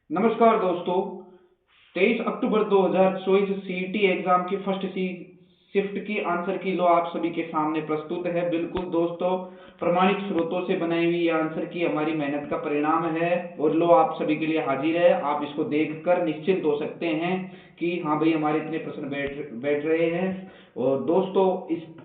नमस्कार दोस्तों। 23 अक्टूबर 2024 CET exam की फर्स्ट सी शिफ्ट की आंसर की लो आप सभी के सामने प्रस्तुत है। बिल्कुल दोस्तों, प्रमाणित स्रोतों से बनाई हुई आंसर की हमारी मेहनत का परिणाम है और लो आप सभी के लिए हाजिर है। आप इसको देखकर निश्चिंत हो सकते हैं कि हाँ भाई, हमारे इतने प्रश्न बैठ बैठ रहे हैं। और दोस्तों,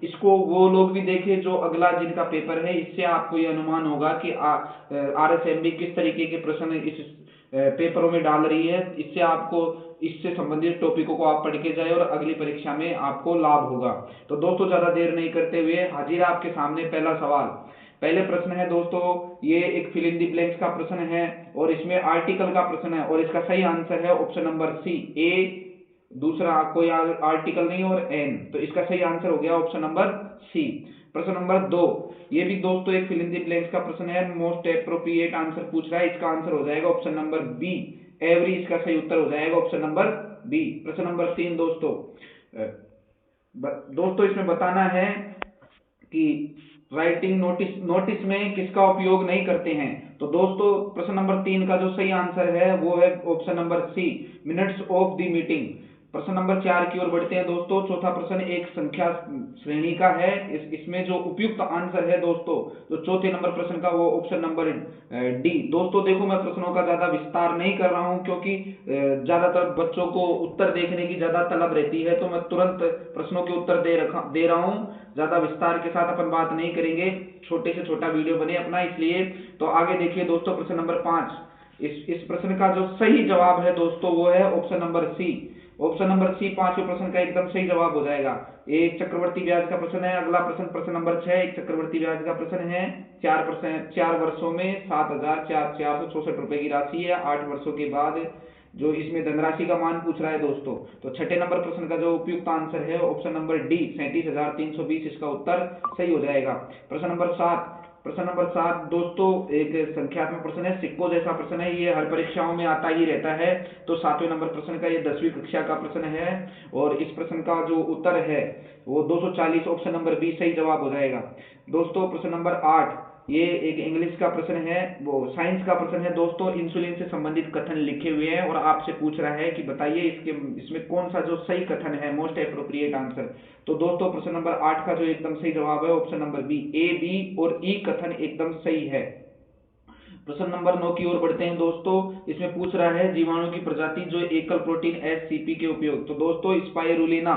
इसको वो लोग भी देखें जो अगला जिनका पेपर है। इससे आपको ये अनुमान होगा कि आरएसएमबी किस तरीके के प्रश्न इस पेपरों में डाल रही है। इससे आपको इससे संबंधित टॉपिकों को आप पढ़ के जाए और अगली परीक्षा में आपको लाभ होगा। तो दोस्तों, ज्यादा देर नहीं करते हुए हाजिर आपके सामने पहला सवाल। पहले प्रश्न है दोस्तों, ये एक फिल इन द ब्लैंक्स का प्रश्न है और इसमें आर्टिकल का प्रश्न है और इसका सही आंसर है ऑप्शन नंबर सी, ए। दूसरा कोई आर्टिकल नहीं और एन, तो इसका सही आंसर हो गया ऑप्शन नंबर सी। प्रश्न नंबर 2, ये भी दोस्तों एक फिल इन द ब्लैंक्स का प्रश्न है। मोस्ट एप्रोप्रिएट आंसर पूछ रहा है। इसका आंसर हो जाएगा ऑप्शन नंबर बी, एवरी। इसका सही उत्तर हो जाएगा ऑप्शन नंबर बी। प्रश्न नंबर 3 दोस्तों, दोस्तों इसमें बताना है कि राइटिंग नोटिस में किसका उपयोग नहीं करते हैं। तो दोस्तों, प्रश्न नंबर 3 का जो सही आंसर है वो है option number C, minutes of the meeting. प्रश्न नंबर 4 की ओर बढ़ते हैं दोस्तों। चौथा प्रश्न एक संख्या श्रेणी का है। इसमें जो उपयुक्त आंसर है दोस्तों, तो चौथे नंबर प्रश्न का वो ऑप्शन नंबर डी। दोस्तों देखो, मैं प्रश्नों का ज्यादा विस्तार नहीं कर रहा हूं क्योंकि ज्यादातर बच्चों को उत्तर देखने की ज्यादा तलब रहती है, तो मैं तुरंत प्रश्नों के उत्तर दे रहा हूं। ज्यादा विस्तार के साथ अपन बात नहीं करेंगे, छोटे से छोटा वीडियो बने अपना, इसलिए। तो आगे देखिए दोस्तों, प्रश्न नंबर 5। इस प्रश्न का जो सही जवाब है दोस्तों वो है option number C. Option number C पांचवें प्रश्न का एकदम सही जवाब हो जाएगा। एक चक्रवर्ती ब्याज का प्रश्न है। अगला प्रश्न, प्रश्न नंबर 6, एक चक्रवर्ती ब्याज का प्रश्न है। 4 वर्षों में 7,464 रुपए की राशि है। 8 वर्षों के बाद जो इसमें धनराशि का मान पूछ रहा है दोस्तों। तो छठे नंबर प्रश्न का जो उपयुक्त आंसर है ऑप्शन नंबर डी, 37,320। इसका उत्तर सही हो जाएगा। प्रश्न नंबर 7 दोस्तों एक संख्यात्मक प्रश्न है। सिक्को जैसा प्रश्न है, ये हर परीक्षाओं में आता ही रहता है। तो 7वें नंबर प्रश्न का ये 10वीं कक्षा का प्रश्न है और इस प्रश्न का जो उत्तर है वो 240, ऑप्शन नंबर बी सही जवाब हो जाएगा। दोस्तों प्रश्न नंबर 8, ये एक इंग्लिश का प्रश्न है, वो साइंस का प्रश्न है दोस्तों। इंसुलिन से संबंधित कथन लिखे हुए हैं और आपसे पूछ रहा है कि बताइए इसमें कौन सा जो सही कथन है, मोस्ट एप्रोप्रिएट आंसर। तो दोस्तों प्रश्न नंबर 8 का जो एकदम सही जवाब है ऑप्शन नंबर बी, ए, बी और ई कथन एकदम सही है। प्रश्न नंबर 9 की ओर बढ़ते हैं दोस्तों। इसमें पूछ रहा है जीवाणु की प्रजाति जो एकल प्रोटीन एससीपी के उपयोग। तो दोस्तों स्पाइरुलिना,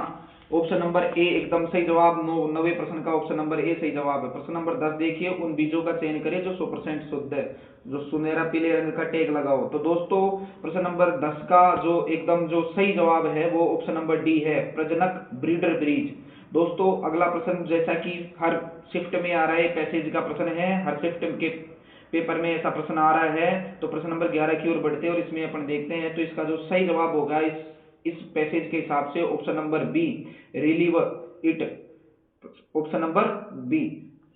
ऑप्शन नंबर ए एकदम सही जवाब। 9वें प्रश्न का ऑप्शन नंबर ए सही जवाब है। प्रश्न नंबर 10 देखिए, उन बीजों का चयन करें जो 100% शुद्ध है, जो सुनहरा पीले रंग का टैग लगाओ। तो दोस्तों प्रश्न नंबर 10 का जो एकदम जो सही जवाब है वो ऑप्शन नंबर डी है, प्रजनक ब्रीडर ब्रीज। दोस्तों अगला प्रश्न, जैसा कि हर शिफ्ट में आ रहा है, पैसेज का प्रश्न है, हर शिफ्ट के पेपर में ऐसा प्रश्न आ रहा है। तो प्रश्न नंबर 11 की ओर बढ़ते हैं और इसमें अपन देखते हैं। तो इसका जो सही जवाब होगा इस पैसेज के हिसाब से option number B, relieve it, option number B.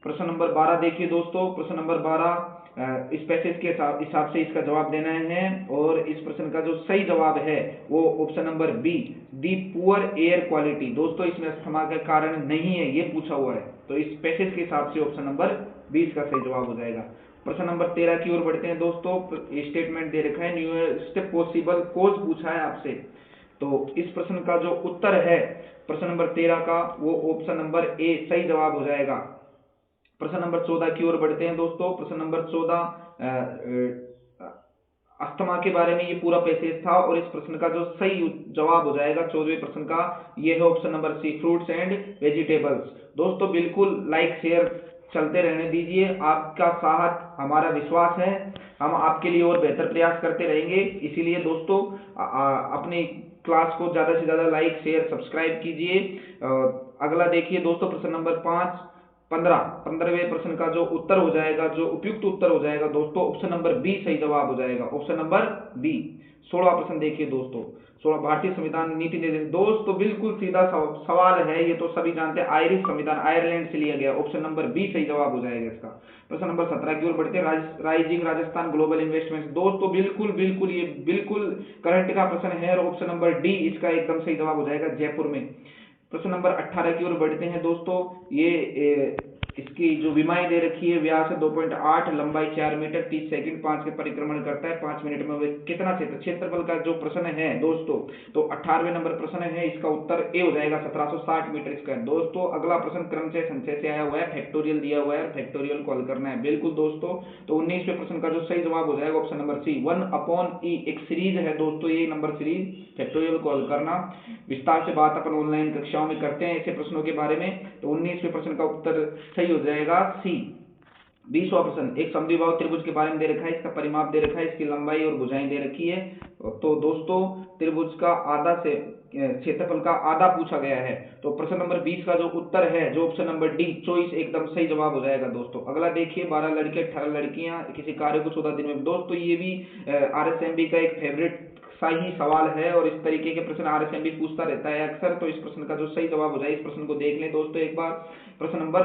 प्रश्न नंबर 12 देखिए दोस्तों। प्रश्न नंबर 12 इस पैसेज के हिसाब से इसका जवाब देना है और इस प्रश्न का जो सही जवाब है वो option number B, the poor air quality. दोस्तों इसमें अस्थमा का कारण नहीं है, ये पूछा हुआ है। तो इस पैसेज के हिसाब से ऑप्शन नंबर 20 का सही जवाब हो जाएगा। प्रश्न नंबर 13 की ओर बढ़ते हैं दोस्तों। स्टेटमेंट दे रखा है, न्यूएस्ट पॉसिबल कोज पूछा है आपसे। तो इस प्रश्न का जो उत्तर है प्रश्न नंबर 13 का वो ऑप्शन नंबर ए सही जवाब हो जाएगा। प्रश्न नंबर 14 की ओर बढ़ते हैं दोस्तों। प्रश्न नंबर 14 अस्थमा के बारे में ये पूरा पैसेज था और इस प्रश्न का जो सही जवाब हो जाएगा 14वें प्रश्न का, ये है option number C, fruits and vegetables. दोस्तों बिल्कुल लाइक शेयर चलते रहने दीजिए, आपका साथ हमारा विश्वास है, हम आपके लिए और बेहतर प्रयास करते रहेंगे। इसीलिए दोस्तों अपनी क्लास को ज्यादा से ज्यादा लाइक शेयर सब्सक्राइब कीजिए। अगला देखिए दोस्तों, प्रश्न नंबर 15वें प्रश्न का जो उत्तर हो जाएगा, जो उपयुक्त उत्तर हो जाएगा दोस्तों, ऑप्शन नंबर बी सही जवाब हो जाएगा, ऑप्शन नंबर बी। 16वां प्रश्न देखिए दोस्तों। 16 भारतीय संविधान नीति निर्देश। दोस्तों बिल्कुल सीधा सवाल है, ये तो सभी जानते हैं। आयरिश संविधान आयरलैंड से लिया गया, ऑप्शन नंबर बी सही जवाब हो जाएगा इसका। प्रश्न नंबर 17 की ओर बढ़ते हैं। Rising Rajasthan global investment. दोस्तों बिल्कुल बिल्कुल ये बिल्कुल करंट का प्रश्न है और ऑप्शन नंबर डी इसका एकदम सही जवाब हो जाएगा, जयपुर में। प्रश्न नंबर 18 की ओर बढ़ते हैं दोस्तों। ये इसकी जो विमाएं दे रखी है, व्यास है 2.8, लंबाई 4 मीटर, 30 सेकंड 5 के परिक्रमण करता है, 5 मिनट में कितना क्षेत्रफल का जो प्रश्न है दोस्तों, तो 18वें नंबर प्रश्न है, इसका उत्तर ए हो जाएगा 1760 मीटर स्क्वायर। दोस्तों अगला प्रश्न क्रमशः संचय से आया हुआ है, फैक्टोरियल दिया हुआ है, फैक्टोरियल कॉल करना है बिल्कुल दोस्तों। तो 19वें प्रश्न का जो सही जवाब हो जाएगा ऑप्शन नंबर सी, 1/e एक सीरीज है दोस्तों, ये नंबर सीरीज, फैक्टोरियल कॉल करना। विस्तार से बात अपन ऑनलाइन कक्षाओं में करते हैं ऐसे प्रश्नों के बारे में। तो 19वें प्रश्न का उत्तर सही हो जाएगा सी। 20वां प्रश्न, एक समद्विबाहु त्रिभुज के बारे में दे रखा है, इसका परिमाप दे रखा है, इसकी लंबाई और भुजाएं दे रखी है। तो दोस्तों त्रिभुज का आधा से क्षेत्रफल का आधा पूछा गया है। तो प्रश्न नंबर 20 का जो उत्तर है, जो ऑप्शन नंबर डी 24 एकदम सही जवाब हो जाएगा दोस्तों। अगला देखिए, 12 लड़के 18 लड़कियां किसी कार्य को 14 दिन में। दोस्तों ये भी RSMB का एक फेवरेट सही सवाल है और इस तरीके के प्रश्न RSMB पूछता रहता है अक्सर। तो इस प्रश्न का जो सही जवाब हो जाए, इस प्रश्न को देख लें दोस्तों एक बार। प्रश्न नंबर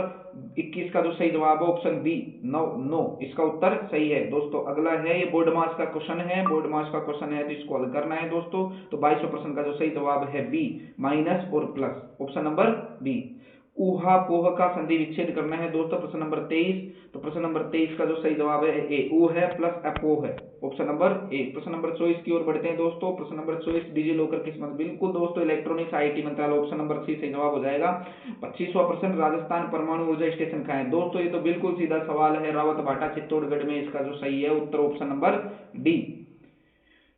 21 का जो सही जवाब है ऑप्शन बी 9, इसका उत्तर सही है दोस्तों। अगला है, ये बोर्ड मास का क्वेश्चन है, बोर्ड मास का क्वेश्चन है तो इसको हल करना है दोस्तों। तो 22वें प्रश्न का जो सही जवाब है बी, माइनस और प्लस, ऑप्शन नंबर बी। ऊहापोह का संधि विच्छेद करना है दोस्तों, प्रश्न नंबर 23। तो प्रश्न नंबर 23 का जो सही जवाब है ए, ऊ है प्लस अपोह है, ऑप्शन नंबर ए। प्रश्न नंबर 24 की ओर बढ़ते हैं दोस्तों। प्रश्न नंबर 24, डिजी लॉकर किस्मत, बिल्कुल दोस्तों इलेक्ट्रॉनिक्स IT मंत्रालय, ऑप्शन नंबर सी सही जवाब हो जाएगा। 25वां प्रश्न, राजस्थान परमाणु ऊर्जा स्टेशन कहाँ है। दोस्तों ये तो बिल्कुल सीधा सवाल है, रावत भाटा चित्तौड़गढ़ में, इसका जो सही है उत्तर ऑप्शन नंबर डी।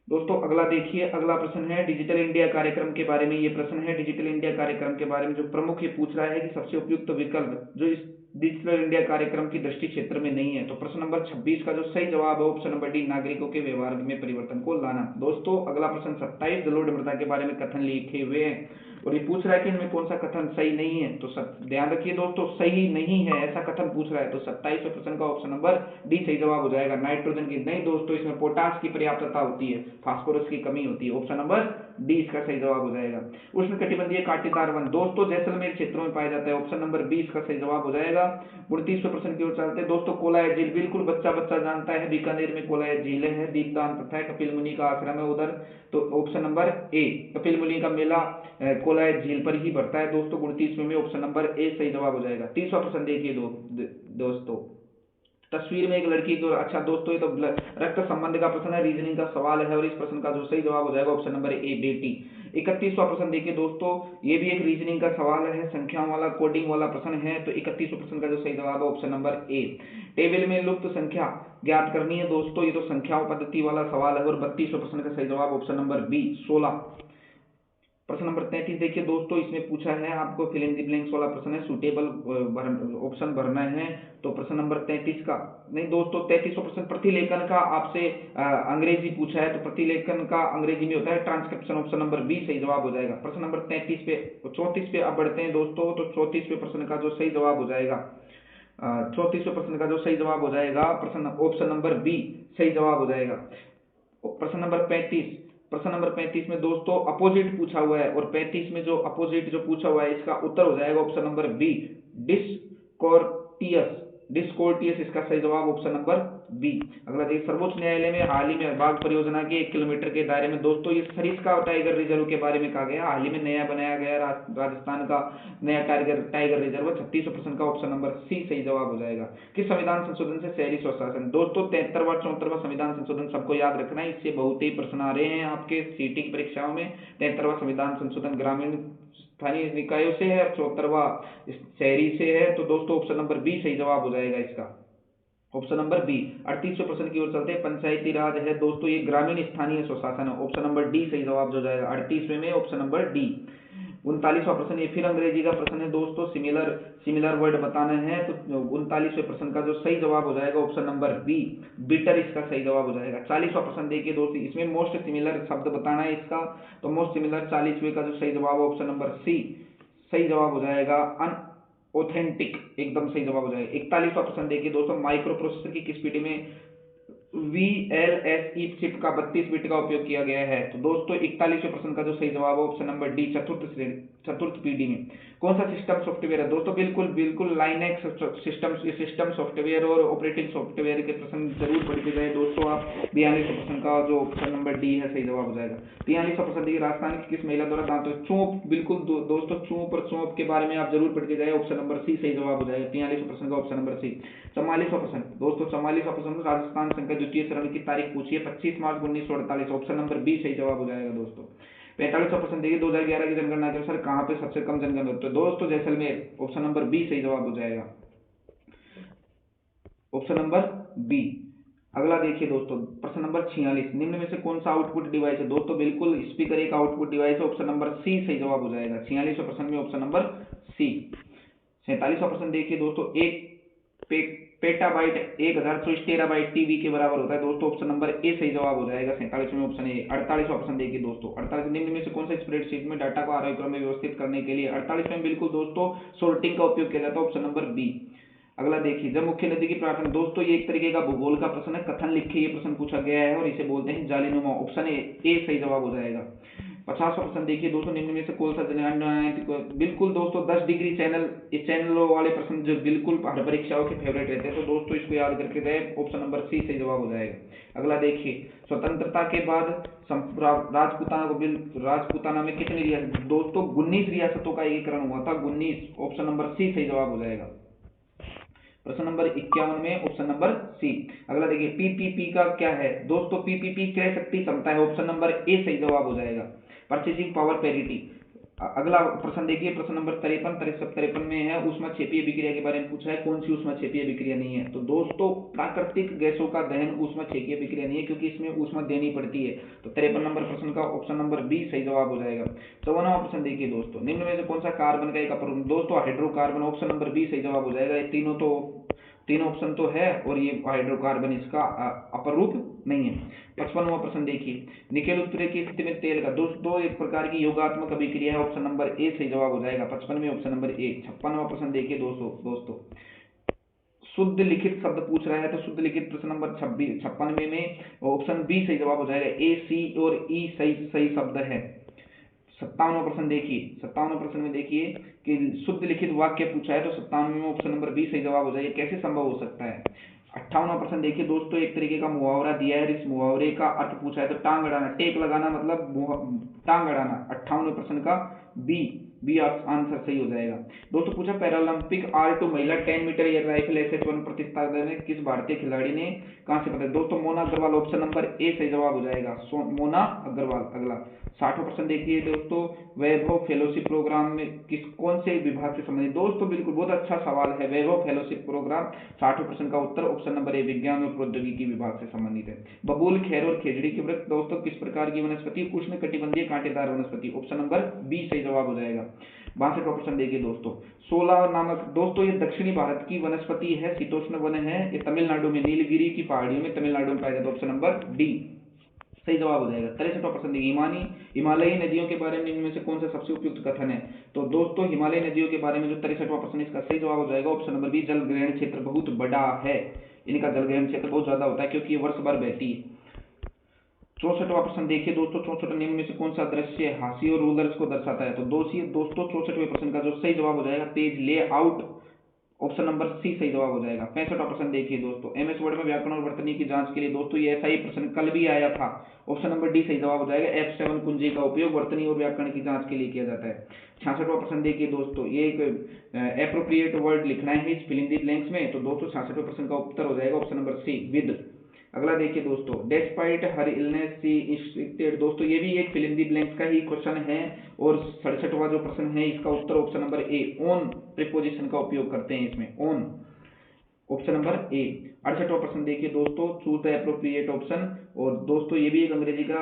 दोस्तों अगला देखिए, अगला प्रश्न है डिजिटल इंडिया कार्यक्रम के बारे में। ये प्रश्न है डिजिटल इंडिया कार्यक्रम के बारे में, जो प्रमुख ये पूछ रहा है कि सबसे उपयुक्त विकल्प जो इस डिजिटल इंडिया कार्यक्रम की दृष्टि क्षेत्र में नहीं है। तो प्रश्न नंबर 26 का जो सही जवाब है ऑप्शन नंबर डी, नागरिकों के व्यवहार में परिवर्तन को लाना। दोस्तों अगला प्रश्न 27, जलोढ़ मृदा के बारे में कथन लिखे हुए हैं और ये पूछ रहा है कि इनमें कौन सा कथन सही नहीं है। तो ध्यान रखिए दोस्तों, सही नहीं है ऐसा कथन पूछ रहा है। तो 27वें प्रश्न का ऑप्शन नंबर डी सही जवाब हो जाएगा। नाइट्रोजन की नहीं दोस्तों, इसमें पोटास की पर्याप्तता होती है, फास्फोरस की कमी होती है, ऑप्शन नंबर डी इसका सही जवाब हो जाएगा। उष्णकटिबंधीय कांटेदार वन दोस्तों जैसलमेर क्षेत्रों में पाया जाता है, ऑप्शन नंबर 20 का सही जवाब हो जाएगा। 29वें प्रश्न की ओर चलते हैं दोस्तों। कोलाय झील, बिल्कुल बच्चा बच्चा जानता है, बीकानेर में कोलाय झील है, दीपदान प्रथा है, कपिल मुनि का आश्रम है उधर। तो ऑप्शन नंबर ए, कपिल मुनि का मेला कोलाय झील पर ही बढ़ता है दोस्तों। 29वें में ऑप्शन नंबर ए सही जवाब हो जाएगा। 30वां प्रश्न देखिए दोस्तों, तस्वीर में एक लड़की को, अच्छा दोस्तों ये तो रक्त संबंध का प्रश्न है, रीजनिंग का सवाल है और इस प्रश्न का जो सही जवाब हो जाएगा ऑप्शन नंबर ए, बेटी। 31वां प्रश्न देखिए दोस्तों, ये भी एक रीजनिंग का सवाल है, संख्याओं वाला कोडिंग वाला प्रश्न है। तो 31वें प्रश्न का जो सही जवाब है ऑप्शन नंबर ए। टेबल में लुप्त संख्या ज्ञात करनी है दोस्तों, ये तो संख्याओं पद्धति वाला सवाल है और 32वें प्रश्न का सही जवाब ऑप्शन नंबर बी 16। प्रश्न नंबर 33 देखिए दोस्तों, इसमें पूछा है आपको फिल इन द ब्लैंक्स वाला प्रश्न है, सुटेबल ऑप्शन भरना है। तो प्रश्न नंबर 33 का नहीं दोस्तों, 33वां प्रश्न प्रतिलेखन का आपसे अंग्रेजी पूछा है। तो प्रतिलेखन का अंग्रेजी में होता है ट्रांसक्रिप्शन, ऑप्शन नंबर बी सही जवाब हो जाएगा। प्रश्न नंबर 34 पे अब बढ़ते हैं दोस्तों। तो 34वें प्रश्न का जो सही जवाब हो जाएगा, 34वें प्रश्न का जो सही जवाब हो जाएगा, प्रश्न ऑप्शन नंबर बी सही जवाब हो जाएगा। प्रश्न नंबर 35 में दोस्तों अपोजिट पूछा हुआ है और 35 में जो अपोजिट जो पूछा हुआ है इसका उत्तर हो जाएगा ऑप्शन नंबर बी, डिस्कोर्टियस इसका सही जवाब ऑप्शन नंबर बी। अगला देखिए, सर्वोच्च न्यायालय में हाल ही में बाघ परियोजना के 1 किलोमीटर के दायरे में दोस्तों ये सरिस्का टाइगर रिजर्व के बारे में कहा गया, हाल ही में नया बनाया गया राजस्थान का नया टाइगर रिजर्व। 36वें प्रश्न का ऑप्शन नंबर सी सही जवाब हो जाएगा। किस संविधान संशोधन से शहरी स्वशासन, दोस्तों 73वां 74वां संविधान संशोधन सबको याद रखना है, इससे बहुत ही प्रश्न आ रहे हैं आपके सीटी की परीक्षाओं में। 73वां संविधान संशोधन ग्रामीण स्थानीय निकायों से है, 74वां शहरी से है। तो दोस्तों ऑप्शन नंबर बी सही जवाब हो जाएगा इसका, ऑप्शन नंबर बी। 38वें प्रश्न की ओर चलते हैं, पंचायती राज है दोस्तों, ये ग्रामीण स्थानीय स्वशासन है, ऑप्शन नंबर डी सही जवाब हो जाएगा 38वें में, ऑप्शन नंबर डी। 39वां प्रश्न ये फिर अंग्रेजी का प्रश्न है दोस्तों, सिमिलर वर्ड बताना है। तो 39वें प्रश्न का जो सही जवाब हो जाएगा ऑप्शन नंबर बी, बिटर इसका सही जवाब हो जाएगा। 40वां प्रश्न देखिए दोस्तों, इसमें मोस्ट सिमिलर शब्द बताना है इसका। तो मोस्ट सिमिलर 40वें का जो सही जवाब है ऑप्शन नंबर सी सही जवाब हो जाएगा, ऑथेंटिक एकदम सही जवाब हो जाएगा। 41वां प्रश्न देखिए दोस्तों, माइक्रो प्रोसेसर की किस पीढ़ी में VLSI चिप का 32 बिट का उपयोग किया गया है। तो दोस्तों 41वें प्रश्न का जो सही जवाब है ऑप्शन नंबर डी, चतुर्थ पीढ़ी में। कौन सा सिस्टम सॉफ्टवेयर है दोस्तों, बिल्कुल लाइनेक्स सिस्टम सॉफ्टवेयर और ऑपरेटिंग सॉफ्टवेयर के प्रश्न जरूर पढ़ के गए दोस्तों आप। 42वां प्रश्न का जो ऑप्शन नंबर डी है सही जवाब हो जाएगा। 43वां प्रश्न देखिए, राजस्थान की किस महिला द्वारा दांतों चोंप, बिल्कुल दोस्तों चोंप और चोंप के बारे में आप जरूर पढ़ के जाए, ऑप्शन नंबर सी सही जवाब हो जाएगा। 43वां प्रश्न का ऑप्शन नंबर सी। 44वां प्रश्न दोस्तों, 44वां प्रश्न राजस्थान संघ का द्वितीय चरण की तारीख पूछिए, 25 मार्च 1948, ऑप्शन नंबर बी सही जवाब हो जाएगा दोस्तों। 45वां प्रश्न देखिए, 2011 की जनगणना के अनुसार कहाँ पे सबसे कम जनगणना होती है, दोस्तों जैसलमेर, ऑप्शन नंबर बी सही जवाब हो जाएगा, ऑप्शन नंबर बी। अगला देखिए दोस्तों, प्रश्न नंबर 46, निम्न में से कौन सा आउटपुट डिवाइस है, दोस्तों बिल्कुल स्पीकर एक आउटपुट डिवाइस है, ऑप्शन नंबर सी सही जवाब हो जाएगा। 46वें प्रश्न में ऑप्शन नंबर सी। 47वां प्रश्न देखिए दोस्तों, एक पेटाबाइट 1024 टेराबाइट टीबी के बराबर होता है, दोस्तों ऑप्शन नंबर ए सही जवाब हो जाएगा। 47वें ऑप्शन ए। 48वां प्रश्न देखिए दोस्तों, 48 निम्न में से कौन सा स्प्रेडशीट में डाटा को आरोही क्रम में व्यवस्थित करने के लिए 48वें बिल्कुल दोस्तों सोर्टिंग का उपयोग किया जाता है, ऑप्शन नंबर बी। अगला देखिए, जब मुख्य नदी की प्रार्थना, दोस्तों ये एक तरीके का भूगोल का प्रश्न है, कथन लिखे ये प्रश्न पूछा गया है और इसे बोलते हैं जालिनुमा, ऑप्शन ए सही जवाब हो जाएगा। 50वां प्रश्न देखिए दोस्तों, निम्न में से कौन सा बिल्कुल दोस्तों 10 डिग्री चैनल, इस चैनलों वाले प्रश्न जो बिल्कुल हर परीक्षाओं के फेवरेट रहते हैं, तो दोस्तों इसको याद करके जाए, ऑप्शन नंबर सी सही जवाब हो जाएगा। अगला देखिए, स्वतंत्रता के बाद राजपूताना में कितनी रियासत, दोस्तों 19 रियासतों का एकीकरण हुआ था, 19, ऑप्शन नंबर सी सही जवाब हो जाएगा। प्रश्न नंबर 51 में ऑप्शन नंबर सी। अगला देखिए, पीपीपी का क्या है, दोस्तों पीपीपी क्रय शक्ति क्षमता है, ऑप्शन नंबर ए सही जवाब हो जाएगा, परचेसिंग पावर पैरिटी। अगला प्रश्न देखिए, प्रश्न नंबर 53 में है, ऊष्माक्षेपीय विक्रिया के बारे में पूछा है, कौन सी ऊष्माक्षेपीय विक्रिया नहीं है, तो दोस्तों प्राकृतिक गैसों का दहन ऊष्माक्षेपीय विक्रिया नहीं है, क्योंकि इसमें ऊष्मा देनी पड़ती है, तो 53 नंबर प्रश्न का ऑप्शन नंबर बी सही जवाब हो जाएगा। 54वां प्रश्न देखिए दोस्तों, निम्न में से कौन सा कार्बन का एक अपर, दोस्तों हाइड्रोकार्बन, ऑप्शन नंबर बी सही जवाब हो जाएगा। ये तीनों ऑप्शन तो है और ये हाइड्रोकार्बन इसका अपर रूप नहीं है। 55वां प्रश्न देखिए, निकेल उत्प्रेरक की स्थिति में तेल का, दोस्तों एक प्रकार की योगात्मक अभिक्रिया है, ऑप्शन नंबर ए सही जवाब हो जाएगा, 55 में ऑप्शन नंबर ए। 56वां प्रश्न देखिए दोस्तों शुद्ध लिखित शब्द पूछ रहा है, तो शुद्ध लिखित प्रश्न नंबर 56 में ऑप्शन बी सही जवाब हो जाएगा, ए, सी और ई सही शब्द है। 57वां प्रश्न देखिए, 57वें प्रश्न में देखिए कि शुद्ध लिखित वाक्य पूछा है, तो 57 में ऑप्शन नंबर बी सही जवाब हो जाएगा, कैसे संभव हो सकता है। 58वां प्रश्न देखिए दोस्तों, एक तरीके का मुहावरा दिया है, इस मुहावरे का अर्थ पूछा है, तो टांग अड़ाना, टेक लगाना मतलब टांग अड़ाना, 58वें प्रश्न का बी आंसर सही हो जाएगा। दोस्तों पूछा, पैरालंपिक R2 महिला 10 मीटर एयर राइफल SH-1 प्रतिस्पर्धा में किस भारतीय खिलाड़ी ने कहां से पता, दोस्तों Mona Agarwal, option number A सही जवाब हो जाएगा, मोना अग्रवाल। अगला 60वां प्रश्न देखिए दोस्तों, वैभव फेलोशिप प्रोग्राम में कौन से विभाग से संबंधित, दोस्तों बिल्कुल बहुत अच्छा सवाल है, वैभव फेलोशिप प्रोग्राम, 60वें प्रश्न का उत्तर ऑप्शन नंबर ए विज्ञान और प्रौद्योगिकी विभाग से संबंधित है। बबूल, खैर और खेजड़ी के वृक्ष, दोस्तों किस प्रकार की वनस्पति, उष्ण कटिबंधीय कांटेदार वनस्पति, ऑप्शन नंबर बी सही जवाब हो जाएगा। 62वां प्रश्न देखिए दोस्तों, सोला नामक, दोस्तों ये दक्षिणी भारत की वनस्पति है, शीतोष्ण वन है, ये तमिलनाडु में नीलगिरी की पहाड़ियों में तमिलनाडु में पाया जाता है, ऑप्शन नंबर डी सही जवाब हो जाएगा। 63वां प्रश्न देखिए, हिमालयी नदियों के बारे में इनमें से कौन सा सबसे उपयुक्त कथन है, तो दोस्तों हिमालयी नदियों के बारे में जो 63वां प्रश्न, इसका सही जवाब हो जाएगा ऑप्शन नंबर बी, जल ग्रहण क्षेत्र बहुत बड़ा है, इनका जल ग्रहण क्षेत्र बहुत ज्यादा होता है क्योंकि ये वर्ष भर बहती है। 64वां प्रश्न देखिए दोस्तों, 64 निम्न में से कौन सा दृश्य हाथी और रूलर्स को दर्शाता है, तो दोस्तों 64वें प्रश्न का जो सही जवाब हो जाएगा page layout, option number C सही जवाब हो जाएगा। 65वां प्रश्न देखिए दोस्तों, एमएस वर्ड में व्याकरण और वर्तनी की जांच के लिए, दोस्तों ये ऐसा ही प्रश्न कल भी आया था, ऑप्शन नंबर डी सही जवाब हो जाएगा, F7 कुंजी का उपयोग वर्तनी और व्याकरण की जांच के लिए किया जाता है। 66वां प्रश्न देखिए दोस्तों, ये एक एप्रोप्रिएट वर्ड लिखना है इस फिल इन द ब्लैंक्स में, तो दोस्तों 66वें प्रश्न का उत्तर हो जाएगा ऑप्शन नंबर सी, विद। अगला देखिए दोस्तों, डेस्पाइट हर इलनेस सी इंस्ट्रिक्टेड, दोस्तों ये भी एक फिल इन दी ब्लैंक्स का ही क्वेश्चन है, और 67वां जो प्रश्न है इसका उत्तर option number A, on preposition का उपयोग करते हैं इसमें, ऑन, ऑप्शन नंबर ए। 68वां प्रश्न देखिए दोस्तों, चूज द एप्रोप्रिएट ऑप्शन, और दोस्तों ये भी एक अंग्रेजी का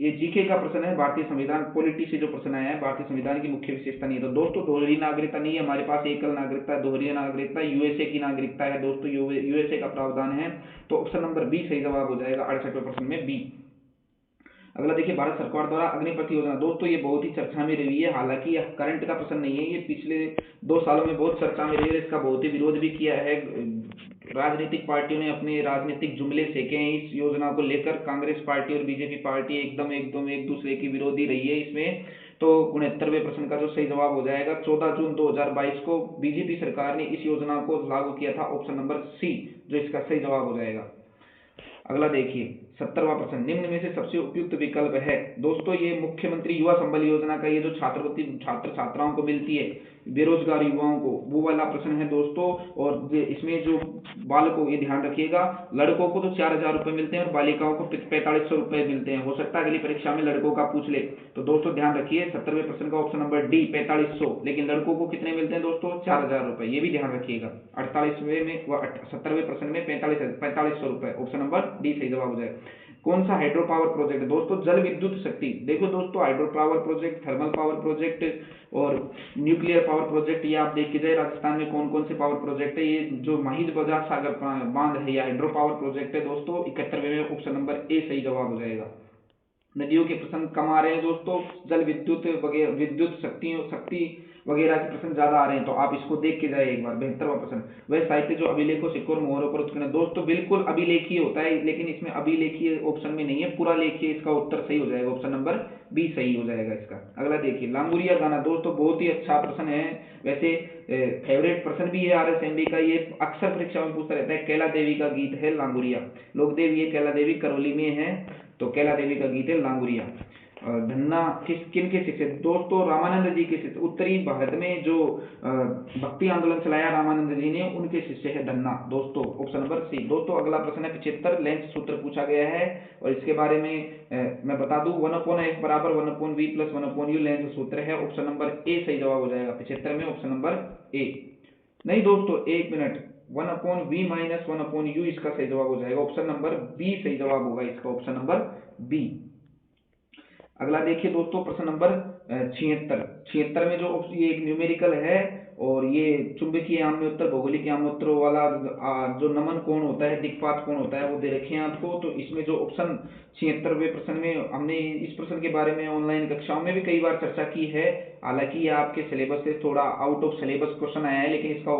ये जीके का प्रश्न है, भारतीय संविधान पॉलिटी से जो प्रश्न आया है, भारतीय संविधान की मुख्य विशेषता नहीं है, तो दोस्तों दोहरी नागरिकता नहीं है हमारे पास, एकल नागरिकता, दोहरी नागरिकता, यूएसए की नागरिकता है दोस्तों, यूएसए का प्रावधान है, तो ऑप्शन नंबर बी सही जवाब हो जाएगा 68वें प्रश्न में बी। अगला देखिए, भारत सरकार द्वारा अग्निपथ योजना, दोस्तों ये बहुत ही चर्चा में रही है, हालांकि यह करंट का प्रश्न नहीं है, ये पिछले 2 सालों में बहुत चर्चा में रही है, इसका बहुत ही विरोध भी किया है, राजनीतिक पार्टियों ने अपने राजनीतिक जुमले फेंके हैं इस योजना को लेकर, कांग्रेस पार्टी और बीजेपी पार्टी एकदम एक दूसरे की विरोधी रही है इसमें, तो 69वें प्रश्न का जो सही जवाब हो जाएगा, 14 जून 2022 को बीजेपी सरकार ने इस योजना को लागू किया था, ऑप्शन नंबर सी जो इसका सही जवाब हो जाएगा। अगला देखिए 70वां प्रश्न, निम्न में से सबसे उपयुक्त विकल्प है। दोस्तों ये मुख्यमंत्री युवा संबल योजना का ये जो छात्रवृत्ति छात्र छात्राओं को मिलती है, बेरोजगार युवाओं को, वो वाला प्रश्न है दोस्तों। और इसमें जो बालकों, ये ध्यान रखिएगा, लड़कों को तो 4,000 रुपये मिलते हैं और बालिकाओं को 4500 रुपये मिलते हैं। हो सकता है अगली परीक्षा में लड़कों का पूछ ले, तो दोस्तों ध्यान रखिए 70वें प्रश्न का ऑप्शन नंबर डी 4500, लेकिन लड़कों को कितने मिलते हैं दोस्तों? 4,000 रुपये, ये भी ध्यान रखिएगा। 48वें में व 70वें प्रश्न में 4500 रुपये, ऑप्शन नंबर डी सही जवाब हो जाएगा। कौन सा हाइड्रो पावर प्रोजेक्ट? दोस्तों जल विद्युत शक्ति। देखो दोस्तों, hydro power project, thermal power project और न्यूक्लियर पावर प्रोजेक्ट, ये आप देख के जाए राजस्थान में कौन कौन से पावर प्रोजेक्ट है। ये जो महिंद बजाज सागर बांध है, या हाइड्रो पावर प्रोजेक्ट है दोस्तों। 71वें में ऑप्शन नंबर ए सही जवाब हो जाएगा। नदियों के प्रश्न कम आ रहे हैं दोस्तों, जल विद्युत वगैरह, विद्युत शक्ति वगैरह के प्रश्न ज्यादा आ रहे हैं, तो आप इसको देख के जाए एक बार। 72वां प्रश्न, वह साहित्य जो अभिलेखों, सिक्कों और मोहरों पर उत्कीर्ण। दोस्तों बिल्कुल अभिलेखीय होता है, लेकिन इसमें अभिलेखीय ऑप्शन में नहीं है, पूरा लेखीय इसका उत्तर सही हो जाएगा, ऑप्शन नंबर बी सही हो जाएगा इसका। अगला देखिए लांगुरिया गाना। दोस्तों बहुत ही अच्छा प्रश्न है, वैसे फेवरेट प्रश्न भी है RSMB का, ये अक्सर परीक्षा में पूछता रहता है। कैला देवी का गीत है लांगुरिया, लोकदेव ये कैला देवी करौली में है, तो कैला देवी का गीत है लांगुरिया। धन्ना किन के शिष्य? दोस्तों रामानंद जी के शिष्य। उत्तरी भारत में जो भक्ति आंदोलन चलाया रामानंद जी ने, उनके शिष्य है धन्ना दोस्तों, ऑप्शन नंबर सी। दोस्तों अगला प्रश्न है 75, लेंस सूत्र पूछा गया है, और इसके बारे में मैं बता दूं, 1/f बराबर 1/v प्लस 1/u लेंस सूत्र है, ऑप्शन नंबर ए सही जवाब हो जाएगा 75 में, ऑप्शन नंबर ए। नहीं दोस्तों एक मिनट, 1/v माइनस 1/u इसका सही जवाब हो जाएगा, ऑप्शन नंबर बी सही जवाब होगा इसका, ऑप्शन नंबर बी। अगला देखिए दोस्तों प्रश्न नंबर 76 में जो ये एक न्यूमेरिकल है, और ये चुंबकीय आम्योत्तर, भौगोलिक आम्योत्तर वाला जो नमन कोण होता है, दिक्पात कोण होता है, वो दे रखे हैं आपको। तो इसमें जो ऑप्शन 76वें प्रश्न में, हमने इस प्रश्न के बारे में ऑनलाइन कक्षाओं में भी कई बार चर्चा की है, हालांकि ये आपके सिलेबस से थोड़ा आउट ऑफ सिलेबस क्वेश्चन आया है, लेकिन इसका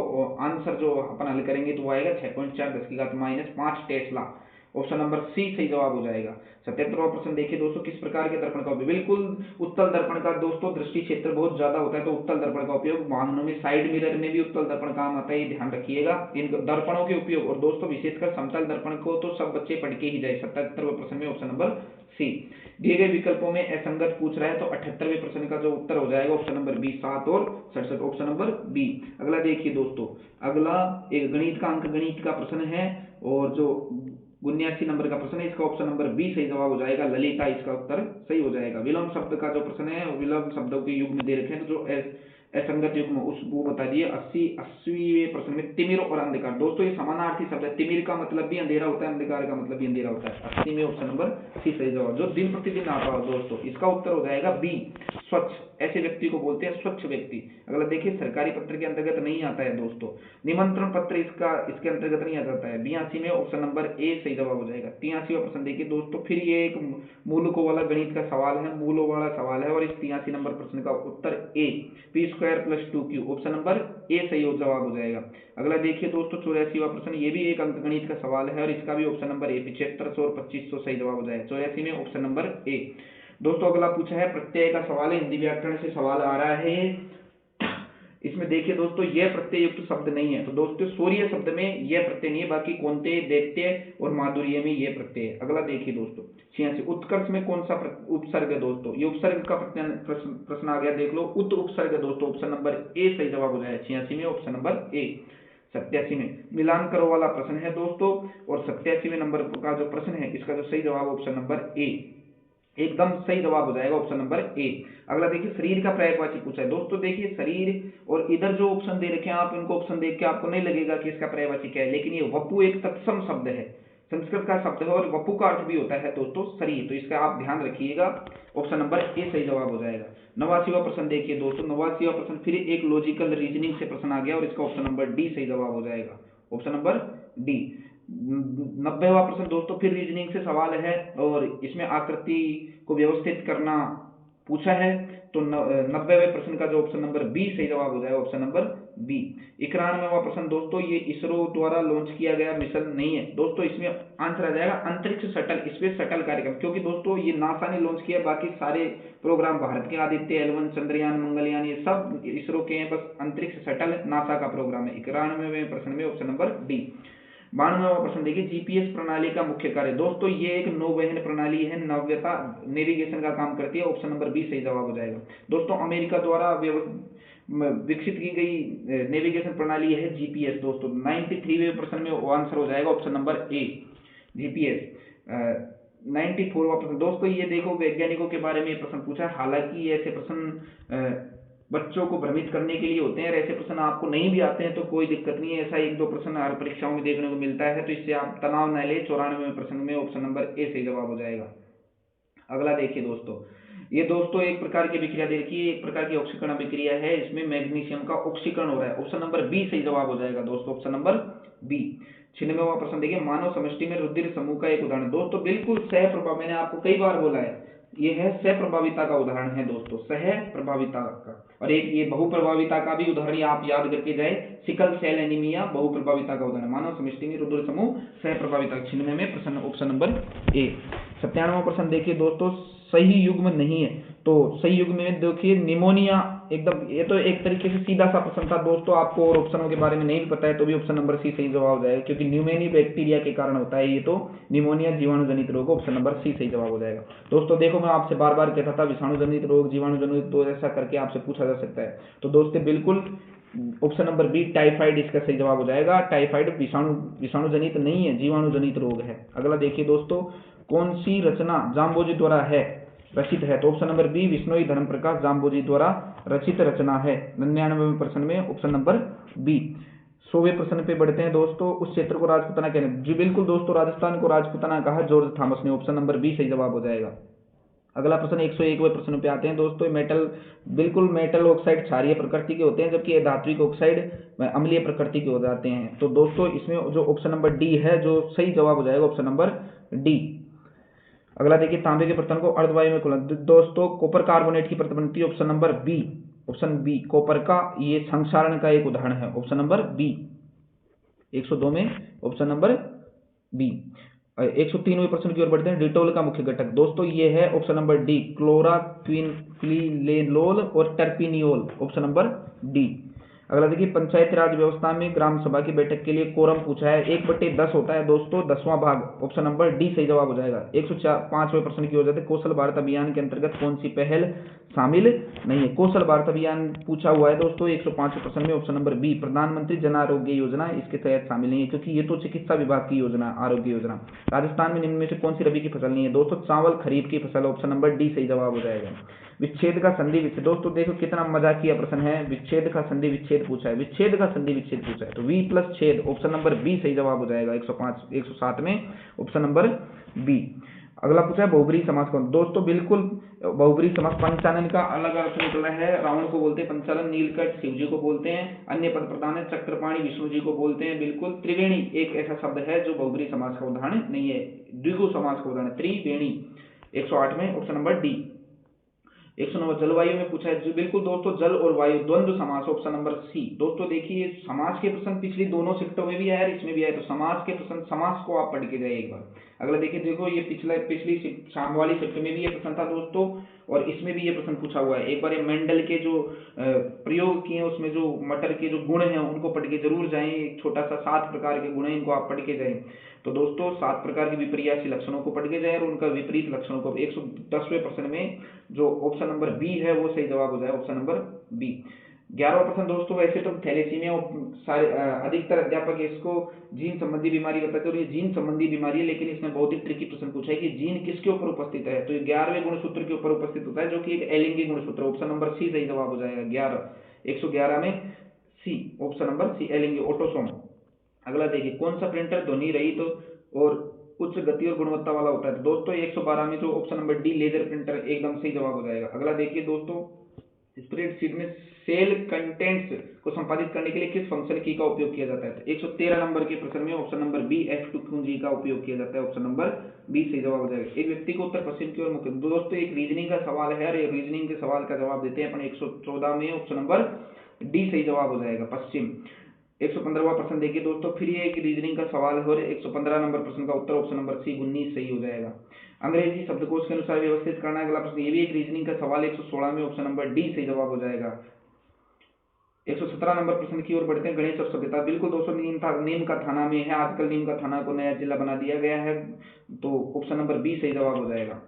आंसर जो अपन हल करेंगे तो वो आएगा 6.4 10 - 5 टेस्ला, ऑप्शन नंबर सी सही जवाब हो जाएगा। 77वां प्रश्न देखिए दोस्तों, किस प्रकार के दर्पण का उपयोग? बिल्कुल उत्तल दर्पण का दोस्तों, दृष्टि क्षेत्र बहुत ज्यादा होता है, तो उत्तल दर्पण का उपयोग वाहनों में, साइड मिरर में भी उत्तल दर्पण काम आता है, ये ध्यान रखिएगा इन दर्पणों के उपयोग। और दोस्तों विशेषकर समतल दर्पण को तो सब बच्चे पढ़ के ही जाए। 77वें प्रश्न में ऑप्शन नंबर सी। दिए गए विकल्पों में असंगत पूछ रहा है, तो 78वें प्रश्न का जो उत्तर हो जाएगा ऑप्शन नंबर बी, 7 और 67, ऑप्शन नंबर बी। अगला देखिए दोस्तों, अगला एक गणित का अंक गणित का प्रश्न है, और जो 79 नंबर का प्रश्न है, इसका ऑप्शन नंबर बी सही जवाब हो जाएगा, ललिता इसका उत्तर सही हो जाएगा। विलोम शब्द का जो प्रश्न है, विलोम शब्दों के युग में दे रखे हैं, तो जो असंगत युग्म उस वो बता दिए। 80वें प्रश्न में तिमिर और अंधकार। दोस्तों ये समानार्थी शब्द है, तिमिर का मतलब भी अंधेरा होता है, अंधकार का मतलब भी अंधेरा होता है। 80 में ऑप्शन नंबर सी सही जवाब। जो दिन प्रतिदिन आता हो दोस्तों, इसका उत्तर हो जाएगा बी, स्वच्छ। ऐसे व्यक्ति को बोलते हैं स्वच्छ व्यक्ति। अगला देखिए, सरकारी पत्र के अंतर्गत नहीं आता है दोस्तों, निमंत्रण पत्र इसके अंतर्गत नहीं आ जाता है। 82 में ऑप्शन नंबर ए सही जवाब हो जाएगा। 83वां प्रश्न देखिए दोस्तों, फिर ये एक मूलकों वाला गणित का सवाल है, मूलों वाला सवाल है, और इस 83 नंबर प्रश्न का उत्तर ए, p² + 2q, option number A सही जवाब हो जाएगा। अगला देखिए दोस्तों 84वां प्रश्न, ये भी एक अंक गणित का सवाल है, और इसका भी ऑप्शन नंबर ए, 7500 और 2500 सही जवाब हो जाएगा। 84 में ऑप्शन नंबर ए। दोस्तों अगला पूछा है प्रत्यय का सवाल है, हिंदी व्याकरण से सवाल आ रहा है। इसमें देखिए दोस्तों, यह प्रत्यय युक्त शब्द नहीं है, तो दोस्तों सूर्य शब्द में यह प्रत्यय नहीं है, बाकी कौनते, दैत्य और माधुर्य में यह प्रत्यय है। अगला देखिए दोस्तों 86, उत्कर्ष में कौन सा उपसर्ग है? दोस्तों ये उपसर्ग का प्रश्न आ गया, देख लो, उत उपसर्ग दोस्तों, ऑप्शन नंबर ए सही जवाब हो जाएगा 86 में, ऑप्शन नंबर ए। 87 में मिलान करो वाला प्रश्न है दोस्तों, और 87वें नंबर का जो प्रश्न है, इसका जो सही जवाब ऑप्शन नंबर ए, एकदम सही जवाब हो जाएगा, ऑप्शन नंबर ए। अगला देखिए, शरीर का पर्यायवाची पूछा है। दोस्तों देखिए, शरीर और इधर जो ऑप्शन दे रखे हैं, आप इनको ऑप्शन देख के आपको नहीं लगेगा कि इसका पर्यायवाची क्या है, लेकिन ये वपु एक तत्सम शब्द है, संस्कृत का शब्द है, और वपु का अर्थ भी होता है दोस्तों शरीर, तो इसका आप ध्यान रखिएगा, ऑप्शन नंबर ए सही जवाब हो जाएगा। 89वां प्रश्न देखिए दोस्तों, 89वां प्रश्न फिर एक लॉजिकल रीजनिंग से प्रश्न आ गया, और इसका ऑप्शन नंबर डी सही जवाब हो जाएगा, ऑप्शन नंबर डी। 90वां प्रश्न दोस्तों फिर रीजनिंग से सवाल है, और इसमें आकृति को व्यवस्थित करना पूछा है, तो 90वें प्रश्न का जो ऑप्शन नंबर बी सही जवाब हो जाएगा, ऑप्शन नंबर बी। 91वां प्रश्न दोस्तों, ये इसरो द्वारा लॉन्च किया गया मिशन नहीं है दोस्तों, इसमें आंसर आ जाएगा अंतरिक्ष शटल, स्पेस शटल कार्यक्रम, क्योंकि दोस्तों ये नासा ने लॉन्च किया, बाकी सारे प्रोग्राम भारत के, आदित्य L1, चंद्रयान, मंगलयान, ये सब इसरो के हैं, बस अंतरिक्ष शटल नासा का प्रोग्राम है। 91वें प्रश्न में ऑप्शन नंबर डी। 92वां प्रश्न देखिए, जीपीएस प्रणाली का मुख्य कार्य। दोस्तों ये एक नौवहन प्रणाली है, नव्यता नेविगेशन का काम करती है। ऑप्शन नंबर बी सही जवाब हो जाएगा। दोस्तों अमेरिका द्वारा विकसित की गई नेविगेशन प्रणाली है जीपीएस। दोस्तों 93वें प्रश्न में आंसर हो जाएगा ऑप्शन नंबर ए, जीपीएस। 94वां प्रश्न दोस्तों ये देखो, वैज्ञानिकों के बारे में प्रश्न पूछा है। हालांकि ऐसे प्रश्न बच्चों को भ्रमित करने के लिए होते हैं, ऐसे प्रश्न आपको नहीं भी आते हैं तो कोई दिक्कत नहीं है, ऐसा एक दो प्रश्न हर परीक्षाओं में देखने को मिलता है, तो इससे आप तनाव न ले। 94वें प्रश्न में ऑप्शन नंबर ए सही जवाब हो जाएगा। अगला देखिए दोस्तों, ये दोस्तों एक प्रकार की विक्रिया देखिए, एक प्रकार की ऑक्सीकरण अभिक्रिया है, इसमें मैग्नीशियम का ऑक्सीकरण हो रहा है। ऑप्शन नंबर बी सही जवाब हो जाएगा दोस्तों, ऑप्शन नंबर बी। 96वां प्रश्न देखिए, मानव समष्टि में रुधिर समूह का एक उदाहरण। दोस्तों बिल्कुल सह प्रभाव, मैंने आपको कई बार बोला है, ये है सह प्रभाविता का उदाहरण है दोस्तों, सह प्रभाविता का। और एक ये बहुप्रभाविता का भी उदाहरण आप याद करके जाए, सिकल सेल एनीमिया बहुप्रभाविता का उदाहरण। मानव समष्टि में रुधिर समूह सह प्रभाविता। 96वें प्रश्न ऑप्शन नंबर ए। 97वां प्रश्न देखिए दोस्तों, सही युग्म नहीं है, तो सही युग्म में देखिए निमोनिया, एकदम ये तो एक तरीके से सीधा सा प्रश्न था दोस्तों, आपको और ऑप्शनों के बारे में नहीं पता है तो भी ऑप्शन नंबर सी सही जवाब हो जाएगा, क्योंकि न्यूमेनी बैक्टीरिया के कारण होता है ये, तो निमोनिया जीवाणु जनित रोग, ऑप्शन नंबर सी सही जवाब हो जाएगा। दोस्तों देखो मैं आपसे बार बार कहता था विषाणु जनित रोग, जीवाणु जनित रोग, ऐसा करके आपसे पूछा जा सकता है, तो दोस्तों बिल्कुल ऑप्शन नंबर बी टाइफाइड इसका सही जवाब हो जाएगा। टाइफाइड विषाणु जनित नहीं है, जीवाणु जनित रोग है। अगला देखिए दोस्तों, कौन सी रचना जाम्बोजी द्वारा रचित है, तो ऑप्शन नंबर बी विश्नोई धर्म प्रकाश जाम्बोजी द्वारा रचित रचना है। 99वें प्रश्न में ऑप्शन नंबर बी। 100वें प्रश्न पे बढ़ते हैं दोस्तों, उस क्षेत्र को राजपुताना कहते, जी बिल्कुल दोस्तों, राजस्थान को राजपुताना कहा जॉर्ज थॉमस ने, ऑप्शन नंबर बी सही जवाब हो जाएगा। अगला प्रश्न 101वें प्रश्न पे आते हैं दोस्तों, मेटल, बिल्कुल मेटल ऑक्साइड क्षारीय प्रकृति के होते हैं, जबकि धात्विक ऑक्साइड अम्लीय प्रकृति के हो जाते हैं। तो दोस्तों इसमें जो ऑप्शन नंबर डी है जो सही जवाब हो जाएगा, ऑप्शन नंबर डी। अगला देखिए, तांबे के बर्तन को अर्धवायु में खोलना। दोस्तों कॉपर कार्बोनेट की परत बनती है, option number B, option B copper का ये संक्षारण का एक उदाहरण है, ऑप्शन नंबर बी। 102 में ऑप्शन नंबर बी। 103वें प्रश्न की ओर बढ़ते हैं, डिटोल का मुख्य घटक। दोस्तों ये है ऑप्शन नंबर डी, क्लोराक्विनोल और टर्पिनियोल, ऑप्शन नंबर डी। अगला देखिए, पंचायती राज व्यवस्था में ग्राम सभा की बैठक के लिए कोरम पूछा है, 1/10 होता है दोस्तों, 10वां भाग, ऑप्शन नंबर डी सही जवाब हो जाएगा। 105वें प्रश्न की ओर जाते हैं, कौशल भारत अभियान के अंतर्गत कौन सी पहल शामिल नहीं है। कौशल भारत अभियान पूछा हुआ है दोस्तों 105वें प्रश्न में, ऑप्शन नंबर बी प्रधानमंत्री जन आरोग्य योजना इसके तहत शामिल नहीं है, क्योंकि ये तो चिकित्सा विभाग की योजना, आरोग्य योजना। राजस्थान में निम्न में से कौन सी रबी की फसल नहीं है, दोस्तों चावल खरीफ की फसल, ऑप्शन नंबर डी सही जवाब हो जाएगा। विच्छेद का संधि विच्छेद, दोस्तों देखो कितना मजाकिया प्रश्न है, विच्छेद का संधि विच्छेद पूछा है, विच्छेद का संधि विच्छेद पूछा है, तो वी प्लस छेद, ऑप्शन नंबर बी सही जवाब हो जाएगा। 107 में ऑप्शन नंबर बी। अगला पूछा है बहुब्रीही समास कौन, दोस्तों बिल्कुल बहुब्रीही समास, पंचानन का अलग अर्थ निकला है, रावण को बोलते हैं पंचानन, नीलकंठ शिव जी को बोलते हैं, अन्य पद प्रधान है, चक्रपाणी विष्णु जी को बोलते हैं। बिल्कुल त्रिवेणी एक ऐसा शब्द है जो बहुब्रीही समास का उदाहरण नहीं है, द्विगु समास का उदाहरण त्रिवेणी। 108 में ऑप्शन नंबर डी। 109 जलवायु में पूछा है, बिल्कुल दोस्तों जल और वायु द्वंद्व समास, ऑप्शन नंबर सी। दोस्तों देखिए समास के प्रश्न पिछली दोनों शिफ्टों में भी आया, इसमें भी आया, तो समास के प्रश्न, समास को आप पढ़ के जाइए एक बार। अगला देखिए, देखो ये पिछली शाम वाली शिफ्ट में भी ये प्रश्न था दोस्तों, और इसमें भी ये प्रश्न पूछा हुआ है। एक बार ये मेंडल के जो प्रयोग किए उसमें जो मटर के जो गुण हैं उनको पढ़ के जरूर जाएं, एक छोटा सा 7 प्रकार के गुण हैं, इनको आप पढ़ के जाएं। तो दोस्तों 7 प्रकार के विपर्यासी लक्षणों को पढ़ के जाए और उनका विपरीत लक्षणों को। 110वें प्रश्न में जो ऑप्शन नंबर बी है वो सही जवाब हो जाए, ऑप्शन नंबर बी। 11वां प्रश्न दोस्तों, वैसे तो थैलेसीमिया सारे अधिकतर अध्यापक इसको जीन संबंधी बीमारी बताते हैं और ये जीन संबंधी बीमारी है, लेकिन इसमें बहुत ही ट्रिकी प्रश्न पूछा है कि जीन किसके ऊपर उपस्थित है, तो ये 11वें गुणसूत्र के ऊपर उपस्थित होता है, जो कि एक एलिंगी गुणसूत्र, ऑप्शन नंबर सी सही जवाब हो जाएगा। 111 में सी, ऑप्शन नंबर सी एलिंगी ऑटोसोम। अगला देखिए, कौन सा प्रिंटर ध्वनि रहित और उच्च गति और गुणवत्ता वाला होता है, दोस्तों 112 में जो option number D laser printer एकदम सही जवाब हो जाएगा। अगला देखिए दोस्तों, स्प्रेडशीट में सेल कंटेंट्स को संपादित करने के लिए किस फंक्शन की का उपयोग किया जाता है, तो 113 नंबर के प्रश्न में ऑप्शन नंबर बी F2 कुंजी का उपयोग किया जाता है, ऑप्शन नंबर बी सही जवाब हो जाएगा। एक व्यक्ति को उत्तर पश्चिम की ओर मुख, दोस्तों एक रीजनिंग का सवाल है और ये रीजनिंग के सवाल का जवाब देते हैं अपन 114 में, ऑप्शन नंबर डी सही जवाब हो जाएगा, पश्चिम। 115वां प्रश्न देखिए दोस्तों, फिर ये एक रीजनिंग का सवाल है और 115 नंबर प्रश्न का उत्तर ऑप्शन नंबर सी 19 सही हो जाएगा। अंग्रेजी शब्दकोश के अनुसार व्यवस्थित करना, अगला प्रश्न ये भी एक रीजनिंग का सवाल 116 में, ऑप्शन नंबर डी सही जवाब हो जाएगा। 117 नंबर प्रश्न की ओर बढ़ते हैं। गणेश और सभ्यता, बिल्कुल दोस्तों नीम का थाना में है, आजकल नीम का थाना को नया जिला बना दिया गया है, तो ऑप्शन नंबर बी सही जवाब हो जाएगा।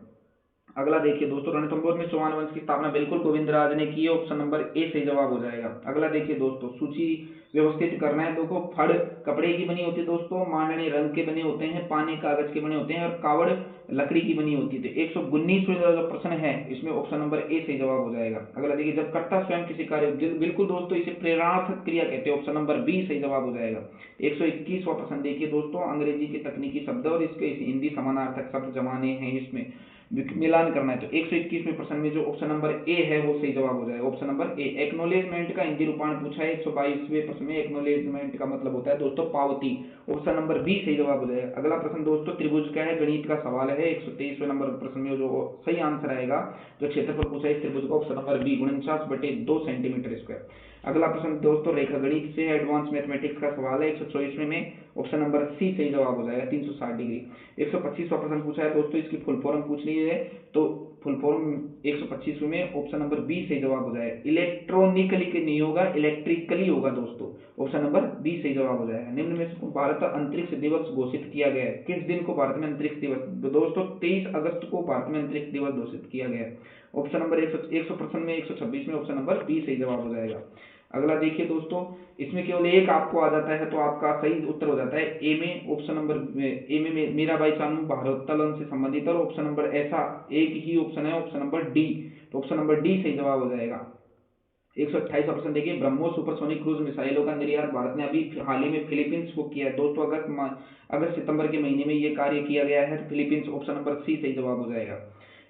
अगला देखिए दोस्तों, रणथंभौर में चौहान वंश की स्थापना बिल्कुल गोविंदराज ने की है, ऑप्शन नंबर ए सही जवाब हो जाएगा। अगला देखिए दोस्तों, सूची व्यवस्थित करना है। देखो, फड़ कपड़े की बनी होती है दोस्तों, मांडने रंग के बने होते हैं, पाने कागज के बने होते हैं और कावड़ लकड़ी की बनी होती है। 119वां जो प्रश्न है इसमें ऑप्शन नंबर ए सही जवाब हो जाएगा। अगला देखिए, जब कर्ता स्वयं किसी कार्य, बिल्कुल दोस्तों इसे प्रेरणार्थक क्रिया कहते हैं, ऑप्शन नंबर बी सही जवाब हो जाएगा। 121वां प्रश्न देखिए दोस्तों, अंग्रेजी के तकनीकी शब्द और इसके हिंदी समानार्थक शब्द जमाने हैं, इसमें मिलान करना है। तो 121वें प्रश्न में जो ऑप्शन नंबर ए है वो सही जवाब हो जाएगा, ऑप्शन नंबर ए। एक्नोलेजमेंट का हिंदी रूपांतर पूछा है 122वें प्रश्न में। एक्नोलेजमेंट का मतलब होता है दोस्तों पावती, ऑप्शन नंबर बी सही जवाब हो जाएगा। अगला प्रश्न दोस्तों, त्रिभुज क्या है, गणित का सवाल है। 123वें नंबर प्रश्न में जो सही आंसर आएगा, जो क्षेत्रफल पूछा है त्रिभुज का, option number B 49/2 centimetre square. अगला प्रश्न दोस्तों, रेखा गणित से एडवांस मैथमेटिक्स का सवाल है। 124वें में ऑप्शन नंबर सी सही जवाब हो जाएगा, 360 डिग्री। 125वां प्रश्न पूछा है दोस्तों, इसकी फुल फॉर्म पूछनी है, तो फुल फॉर्म 125वें में ऑप्शन नंबर बी सही जवाब हो जाएगा। इलेक्ट्रॉनिकली के नहीं होगा, इलेक्ट्रिकली होगा दोस्तों, ऑप्शन नंबर बी सही जवाब हो जाएगा। निम्न में से भारत अंतरिक्ष दिवस घोषित किया गया है, किस दिन को भारत में अंतरिक्ष दिवस, दोस्तों 23 अगस्त को भारत में अंतरिक्ष दिवस घोषित किया गया है, ऑप्शन नंबर 100 प्रश्न में 126 में ऑप्शन नंबर बी सही जवाब हो जाएगा। अगला देखिए दोस्तों, इसमें केवल एक आपको आ जाता है तो आपका सही उत्तर हो जाता है ए में, ऑप्शन नंबर ए में मीराबाई चानू भारोत्तोलन से संबंधित, और ऑप्शन नंबर ऐसा एक ही ऑप्शन है, ऑप्शन नंबर डी, तो ऑप्शन नंबर डी सही जवाब हो जाएगा। 128वां प्रश्न देखिए, ब्रह्मोस सुपरसोनिक क्रूज मिसाइलों का निर्यात भारत ने अभी हाल ही में फिलीपींस को किया है दोस्तों, अगस्त सितंबर के महीने में ये कार्य किया गया है, फिलीपींस, ऑप्शन नंबर सी सही जवाब हो जाएगा।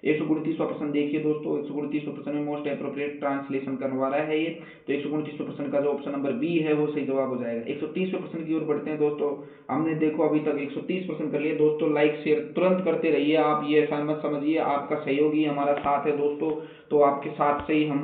129वां प्रश्न देखिए दोस्तों, 129वें प्रश्न में मोस्ट एप्रोप्रिएट ट्रांसलेशन करवा रहा है ये, तो 129वें प्रश्न का जो ऑप्शन नंबर बी है वो सही जवाब हो जाएगा। 130वें प्रश्न की ओर बढ़ते हैं दोस्तों। हमने देखो अभी तक 130 प्रश्न कर लिए दोस्तों, लाइक शेयर तुरंत करते रहिए आप, ये ऐसा मत समझिए आपका सहयोगी हमारा साथ है दोस्तों, तो आपके साथ से ही हम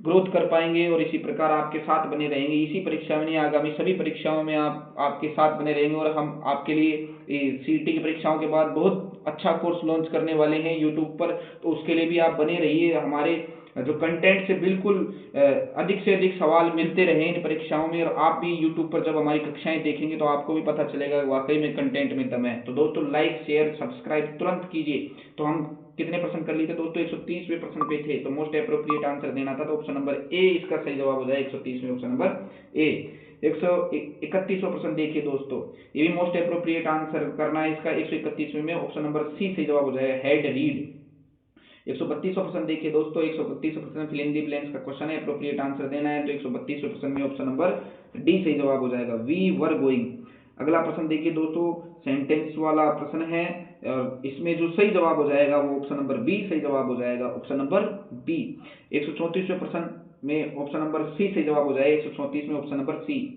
ग्रोथ कर पाएंगे और इसी प्रकार आपके साथ बने रहेंगे, इसी परीक्षा में नहीं आगामी सभी परीक्षाओं में आप आपके साथ बने रहेंगे, और हम आपके लिए सीईटी की परीक्षाओं के बाद बहुत अच्छा कोर्स लॉन्च करने वाले हैं यूट्यूब पर, तो उसके लिए भी आप बने रहिए। हमारे जो कंटेंट से बिल्कुल अधिक से अधिक सवाल मिलते रहे इन परीक्षाओं में, और आप भी यूट्यूब पर जब हमारी कक्षाएं देखेंगे तो आपको भी पता चलेगा वाकई में कंटेंट में दम है। तो दोस्तों लाइक शेयर सब्सक्राइब तुरंत कीजिए। तो हम कितने प्रश्न कर लिए थे दोस्तों, 130वें प्रश्न पे थे, तो मोस्ट एप्रोप्रिएट आंसर देना था, तो ऑप्शन नंबर ए इसका सही जवाब हो जाए 130 में, ऑप्शन नंबर ए। 131वां प्रश्न देखिए दोस्तों, ये भी मोस्ट एप्रोप्रिएट आंसर करना है इसका, 131वें में ऑप्शन नंबर सी सही जवाब हो जाएगा, हेड रीड। 132वां प्रश्न देखिए दोस्तों, 132वां प्रश्न फिल इन द ब्लैंक्स का क्वेश्चन है, एप्रोप्रिएट आंसर देना है, तो 132वें प्रश्न में ऑप्शन नंबर डी सही जवाब हो जाएगा, वी वर गोइंग। अगला प्रश्न देखिए दोस्तों, सेंटेंस वाला प्रश्न है, और इसमें जो सही जवाब हो जाएगा वो ऑप्शन नंबर बी सही जवाब हो जाएगा, ऑप्शन नंबर बी। 134वें प्रश्न में ऑप्शन नंबर सी सही जवाब हो जाएगा, 134 में ऑप्शन नंबर सी।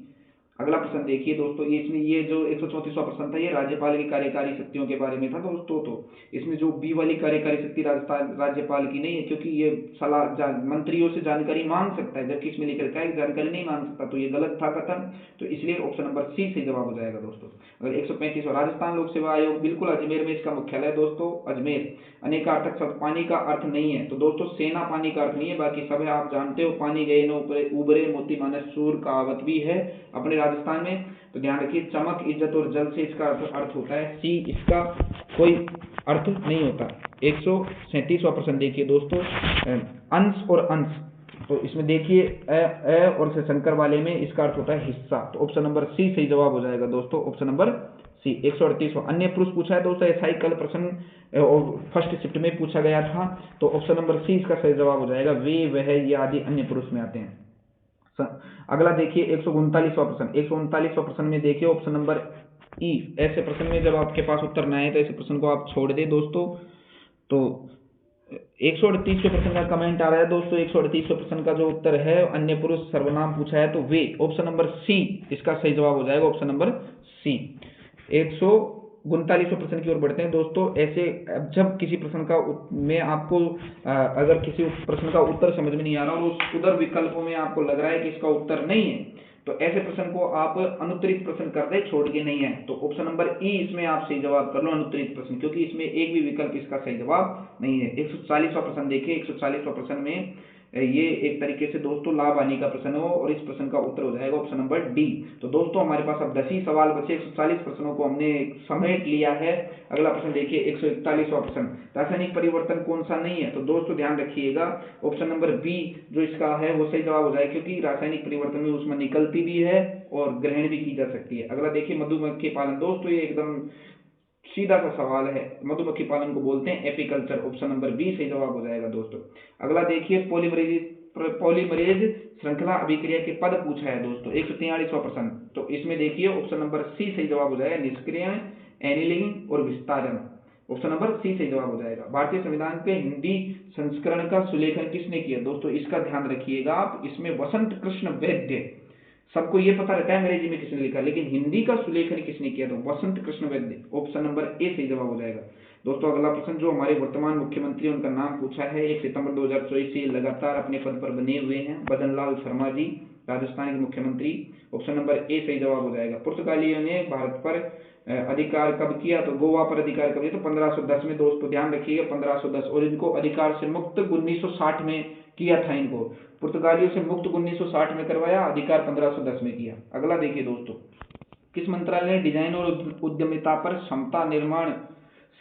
अगला प्रश्न देखिए दोस्तों, ये इसमें ये जो 134वां प्रश्न था ये राज्यपाल की कार्यकारी शक्तियों के बारे में था दोस्तों, तो इसमें जो बी वाली कार्यकारी शक्ति राज्यपाल की नहीं है, क्योंकि ये सलाह मंत्रियों से जानकारी मांग सकता है, जबकि इसमें लिख रखा है जानकारी नहीं मांग सकता, तो ये गलत था कथन, तो इसलिए ऑप्शन नंबर सी सही जवाब हो जाएगा दोस्तों। अगर 135वां, राजस्थान लोक सेवा आयोग बिल्कुल अजमेर में इसका मुख्यालय है दोस्तों, अजमेर। अनेकार्थक शब्द, पानी का अर्थ नहीं है, तो दोस्तों सेना पानी का अर्थ नहीं है, बाकी सब है आप जानते हो, पानी गए न उबरे मोती मानस सूर कहावत भी है अपने राजस्थान में, तो ध्यान रखिए, चमक इज्जत और जल से इसका अर्थ होता है सी, इसका कोई अर्थ नहीं होता। 137वां प्रश्न देखिए दोस्तों, अंश और अंश, तो इसमें देखिए अ और से शंकर वाले में इसका अर्थ होता है हिस्सा, तो ऑप्शन नंबर सी सही जवाब हो जाएगा दोस्तों, ऑप्शन नंबर सी। 138वां अन्य पुरुष पूछा है दोस्तों, ऐसा ही कल प्रश्न फर्स्ट शिफ्ट में पूछा गया था, तो ऑप्शन नंबर सी इसका सही जवाब हो जाएगा, वे वह ये आदि अन्य पुरुष में आते हैं। अगला देखिए 139वां प्रश्न, 139वां प्रश्न में देखिए ऑप्शन नंबर ई, ऐसे प्रश्न में जब आपके पास उत्तर न आए तो ऐसे प्रश्न को आप छोड़ दे दोस्तों। तो 138वें प्रश्न का कमेंट आ रहा है दोस्तों, 138वें प्रश्न का जो उत्तर है अन्य पुरुष सर्वनाम पूछा है, तो वे, ऑप्शन नंबर सी इसका सही जवाब हो जाएगा, ऑप्शन नंबर सी। 139वें प्रश्न की ओर बढ़ते हैं दोस्तों। ऐसे जब किसी प्रश्न का में आपको अगर किसी प्रश्न का उत्तर समझ में नहीं आ रहा और उस उधर विकल्पों में आपको लग रहा है कि इसका उत्तर नहीं है, तो ऐसे प्रश्न को आप अनुत्तरित प्रश्न कर दे, छोड़ के नहीं है, तो ऑप्शन नंबर ई इसमें आप सही जवाब कर लो, अनुत्तरित प्रश्न, क्योंकि इसमें एक भी विकल्प इसका सही जवाब नहीं है। 140वां प्रश्न देखिए, 140वां प्रश्न में ये एक तरीके से दोस्तों लाभ हानि का प्रश्न हो, और इस प्रश्न का उत्तर हो जाएगा ऑप्शन नंबर डी। तो दोस्तों हमारे पास अब 10 ही सवाल बचे, 140 प्रश्नों को हमने समेट लिया है। अगला प्रश्न देखिए 141वां प्रश्न, रासायनिक परिवर्तन कौन सा नहीं है? तो दोस्तों ध्यान रखिएगा, ऑप्शन नंबर बी जो इसका है वो सही जवाब हो जाएगा, क्योंकि रासायनिक परिवर्तन में उसमें निकलती भी है और ग्रहण भी की जा सकती है। अगला देखिए मधुमक्खी पालन, दोस्तों ये एकदम सीधा सा सवाल है, मधुमक्खी पालन को बोलते हैं एपीकल्चर, ऑप्शन नंबर बी सही जवाब हो जाएगा दोस्तों। अगला देखिए पॉलीमरेज श्रृंखला अभिक्रिया के पद पूछा है दोस्तों, 143वां प्रश्न। तो इसमें देखिए ऑप्शन नंबर सी सही जवाब हो जाएगा, निष्क्रियण, एनिलिंग और विस्तारण, ऑप्शन नंबर सी सही जवाब हो जाएगा। भारतीय संविधान के हिंदी संस्करण का सुलेखन किसने किया? दोस्तों इसका ध्यान रखिएगा आप, इसमें वसंत कृष्ण वैद्य, सबको ये पता रहता है अंग्रेजी में किसने लिखा, लेकिन हिंदी का सुलेखन किसने किया? तो वसंत कृष्ण वैद्य, ऑप्शन नंबर ए सही जवाब हो जाएगा दोस्तों। अगला प्रश्न, जो हमारे वर्तमान मुख्यमंत्री उनका नाम पूछा है, 1 सितंबर 2024 से लगातार अपने पद पर बने हुए हैं, भजन लाल शर्मा जी, राजस्थान के मुख्यमंत्री, ऑप्शन नंबर ए सही जवाब हो जाएगा। पुर्तगालियों ने भारत पर अधिकार कब किया? तो गोवा पर अधिकार कब किया? तो 1510 में दोस्तों, ध्यान रखिएगा 1510, और इनको अधिकार से मुक्त 1960 में किया था। इनको पुर्तगालियों से मुक्त 1960 में करवाया, अधिकार 1510 में किया। अगला देखिए दोस्तों, किस मंत्रालय ने डिजाइन और उद्यमिता पर क्षमता निर्माण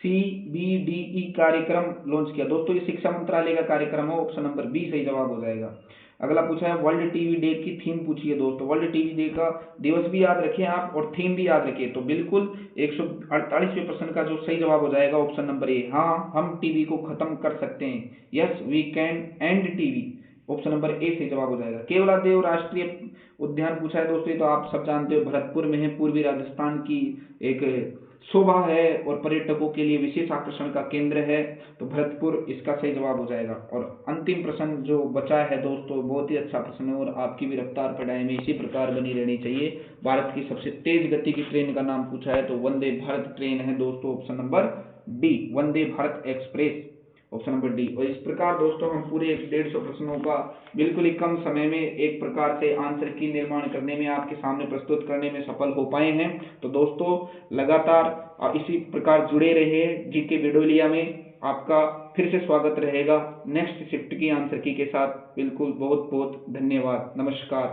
CBDE कार्यक्रम लॉन्च किया? दोस्तों ये शिक्षा मंत्रालय का कार्यक्रम है, ऑप्शन नंबर बी सही जवाब हो जाएगा। अगला पूछा है वर्ल्ड टीवी डे की थीम पूछी है दोस्तों, वर्ल्ड टीवी डे का दिवस भी याद रखें आप और थीम भी याद रखें। तो बिल्कुल 148वें प्रश्न का जो सही जवाब हो जाएगा ऑप्शन नंबर ए, हाँ हम टीवी को खत्म कर सकते हैं, yes we can end TV, option number A सही जवाब हो जाएगा। केवलादेव राष्ट्रीय उद्यान पूछा है दोस्तों, तो आप सब जानते हो भरतपुर में है, पूर्वी राजस्थान की एक शोभा है और पर्यटकों के लिए विशेष आकर्षण का केंद्र है, तो भरतपुर इसका सही जवाब हो जाएगा। और अंतिम प्रश्न जो बचा है दोस्तों, बहुत ही अच्छा प्रश्न है, और आपकी भी रफ्तार पढ़ाई में इसी प्रकार बनी रहनी चाहिए। भारत की सबसे तेज गति की ट्रेन का नाम पूछा है, तो वंदे भारत ट्रेन है दोस्तों, option number D, Vande Bharat express, option number D. और इस प्रकार दोस्तों हम पूरे 150 प्रश्नों का बिल्कुल ही कम समय में एक प्रकार से आंसर की निर्माण करने में, आपके सामने प्रस्तुत करने में सफल हो पाए हैं। तो दोस्तों लगातार इसी प्रकार जुड़े रहिए जीके वीडियोलिया में, आपका फिर से स्वागत रहेगा नेक्स्ट शिफ्ट की आंसर की के साथ। बिल्कुल बहुत बहुत धन्यवाद, नमस्कार।